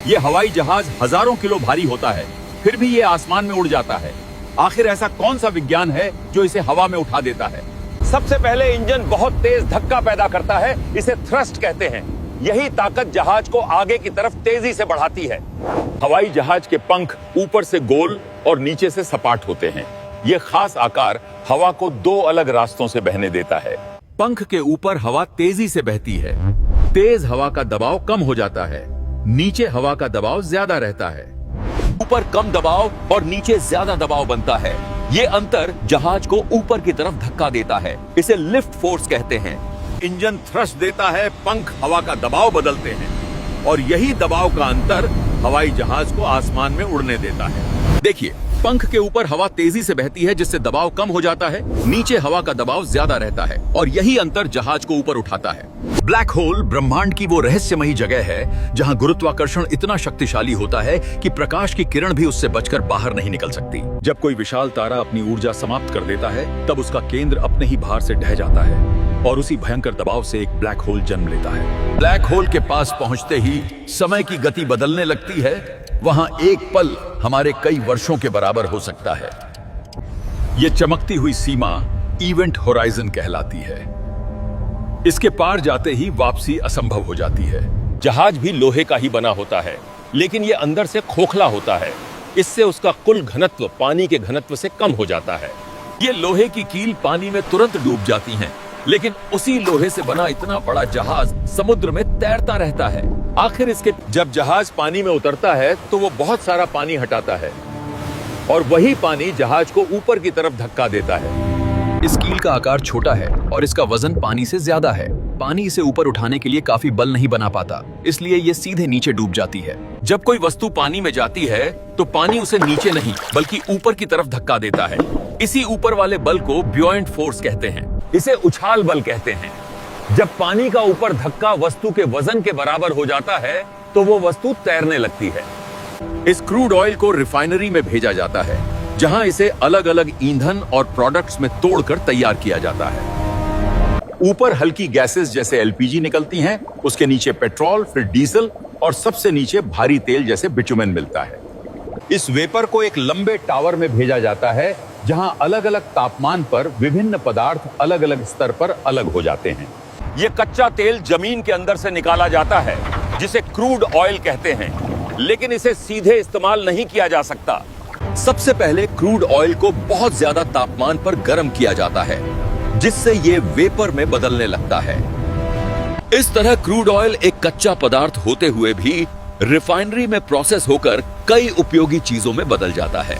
ये हवाई जहाज हजारों किलो भारी होता है, फिर भी ये आसमान में उड़ जाता है। आखिर ऐसा कौन सा विज्ञान है जो इसे हवा में उठा देता है? सबसे पहले इंजन बहुत तेज धक्का पैदा करता है, इसे थ्रस्ट कहते हैं। यही ताकत जहाज को आगे की तरफ तेजी से बढ़ाती है। हवाई जहाज के पंख ऊपर से गोल और नीचे से सपाट होते हैं। यह खास आकार हवा को दो अलग रास्तों से बहने देता है। पंख के ऊपर हवा तेजी से बहती है। तेज हवा का दबाव कम हो जाता है, नीचे हवा का दबाव ज्यादा रहता है। ऊपर कम दबाव और नीचे ज्यादा दबाव बनता है। ये अंतर जहाज को ऊपर की तरफ धक्का देता है, इसे लिफ्ट फोर्स कहते हैं। इंजन थ्रस्ट देता है, पंख हवा का दबाव बदलते हैं और यही दबाव का अंतर हवाई जहाज को आसमान में उड़ने देता है। देखिए, पंख के ऊपर हवा तेजी से बहती है जिससे दबाव कम हो जाता है, नीचे हवा का दबाव ज्यादा रहता है और यही अंतर जहाज को ऊपर उठाता है। ब्लैक होल ब्रह्मांड की वो रहस्यमयी जगह है जहां गुरुत्वाकर्षण इतना शक्तिशाली होता है कि प्रकाश की किरण भी उससे बचकर बाहर नहीं निकल सकती। जब कोई विशाल तारा अपनी ऊर्जा समाप्त कर देता है, तब उसका केंद्र अपने ही भार से ढह जाता है और उसी भयंकर दबाव से एक ब्लैक होल जन्म लेता है। ब्लैक होल के पास पहुंचते ही समय की गति बदलने लगती है। वहां एक पल हमारे कई वर्षों के बराबर हो सकता है। यह चमकती हुई सीमा इवेंट होराइजन कहलाती है। इसके पार जाते ही वापसी असंभव हो जाती है। जहाज भी लोहे का ही बना होता है, लेकिन यह अंदर से खोखला होता है। इससे उसका कुल घनत्व पानी के घनत्व से कम हो जाता है। ये लोहे की कील पानी में तुरंत डूब जाती हैं, लेकिन उसी लोहे से बना इतना बड़ा जहाज समुद्र में तैरता रहता है। आखिर इसके जब जहाज पानी में उतरता है तो वो बहुत सारा पानी हटाता है और वही पानी जहाज को ऊपर की तरफ धक्का देता है। इस कील का आकार छोटा है और इसका वजन पानी से ज्यादा है। पानी इसे ऊपर उठाने के लिए काफी बल नहीं बना पाता, इसलिए ये सीधे नीचे डूब जाती है। जब कोई वस्तु पानी में जाती है तो पानी उसे नीचे नहीं बल्कि ऊपर की तरफ धक्का देता है। इसी ऊपर वाले बल को ब्यूएंट फोर्स कहते हैं। इसे उछाल बल कहते हैं। जब पानी का ऊपर धक्का वस्तु के वजन के बराबर हो जाता है तो वो वस्तु तैरने लगती है। इस क्रूड ऑयल को रिफाइनरी में भेजा जाता है, जहां इसे अलग अलग ईंधन और प्रोडक्ट्स में तोड़कर तैयार किया जाता है। ऊपर हल्की गैसेस जैसे एलपीजी निकलती हैं, उसके नीचे पेट्रोल, फिर डीजल और सबसे नीचे भारी तेल जैसे बिटुमेन मिलता है। इस वेपर को एक लंबे टावर में भेजा जाता है, जहां अलग अलग तापमान पर विभिन्न पदार्थ अलग अलग स्तर पर अलग हो जाते हैं। ये कच्चा तेल जमीन के अंदर से निकाला जाता है, जिसे क्रूड ऑयल कहते हैं, लेकिन इसे सीधे इस्तेमाल नहीं किया जा सकता। सबसे पहले क्रूड ऑयल को बहुत ज्यादा तापमान पर गर्म किया जाता है, जिससे ये वेपर में बदलने लगता है। इस तरह क्रूड ऑयल एक कच्चा पदार्थ होते हुए भी रिफाइनरी में प्रोसेस होकर कई उपयोगी चीजों में बदल जाता है।